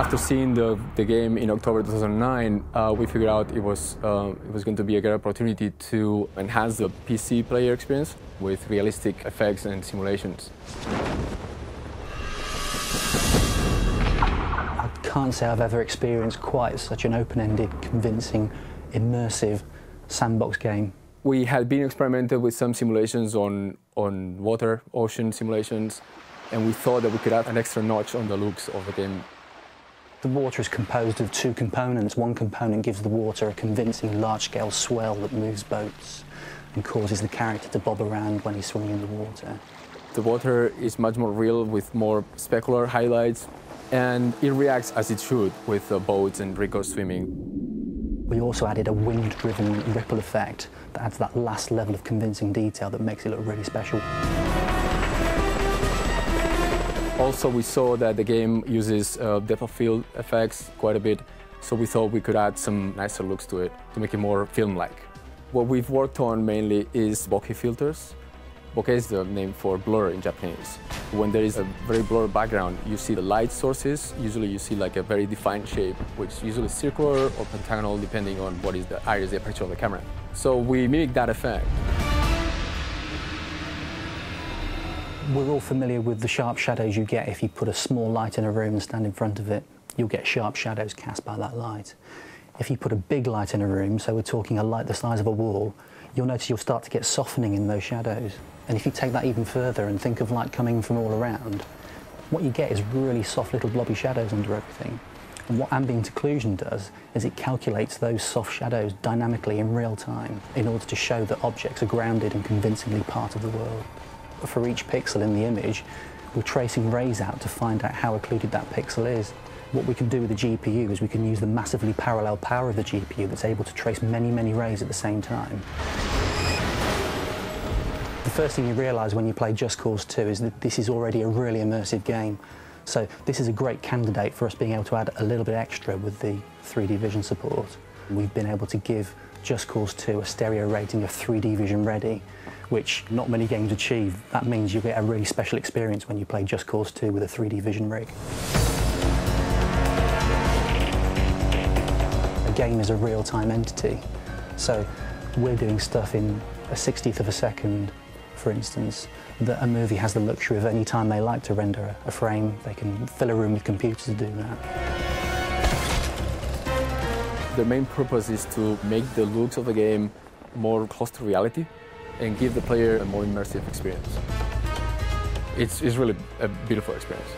After seeing the game in October 2009, we figured out it was going to be a great opportunity to enhance the PC player experience with realistic effects and simulations. I can't say I've ever experienced quite such an open-ended, convincing, immersive sandbox game. We had been experimented with some simulations on water, ocean simulations, and we thought that we could add an extra notch on the looks of the game. The water is composed of two components. One component gives the water a convincing large-scale swell that moves boats and causes the character to bob around when he's swimming in the water. The water is much more real with more specular highlights, and it reacts as it should with the boats and Rico swimming. We also added a wind-driven ripple effect that adds that last level of convincing detail that makes it look really special. Also, we saw that the game uses depth of field effects quite a bit, so we thought we could add some nicer looks to it to make it more film-like. What we've worked on mainly is bokeh filters. Bokeh is the name for blur in Japanese. When there is a very blurred background, you see the light sources. Usually you see like a very defined shape, which is usually circular or pentagonal, depending on what is the iris, the aperture of the camera. So we mimic that effect. We're all familiar with the sharp shadows you get if you put a small light in a room and stand in front of it. You'll get sharp shadows cast by that light. If you put a big light in a room, so we're talking a light the size of a wall, you'll notice you'll start to get softening in those shadows. And if you take that even further and think of light coming from all around, what you get is really soft little blobby shadows under everything. And what ambient occlusion does is it calculates those soft shadows dynamically in real time in order to show that objects are grounded and convincingly part of the world. For each pixel in the image, we're tracing rays out to find out how occluded that pixel is. What we can do with the GPU is we can use the massively parallel power of the GPU that's able to trace many, many rays at the same time. The first thing you realise when you play Just Cause 2 is that this is already a really immersive game. So this is a great candidate for us being able to add a little bit extra with the 3D vision support. We've been able to give Just Cause 2 a stereo rating of 3D vision ready, which not many games achieve. That means you get a really special experience when you play Just Cause 2 with a 3D vision rig. A game is a real-time entity, so we're doing stuff in a 60th of a second, for instance, that a movie has the luxury of any time they like to render a frame. They can fill a room with computers to do that. The main purpose is to make the looks of the game more close to reality and give the player a more immersive experience. It's really a beautiful experience.